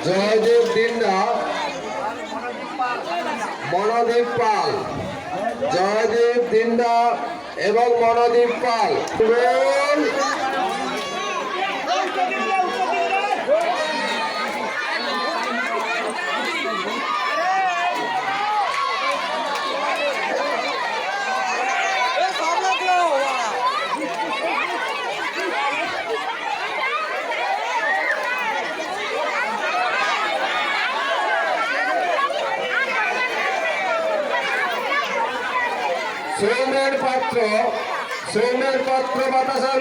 জয়দেব দিন্ডা, মনোদীপ পাল। জয়দেব দিন্ডা এবং মনোদীপ পাল। সৌমেন পাত্র বাতাসা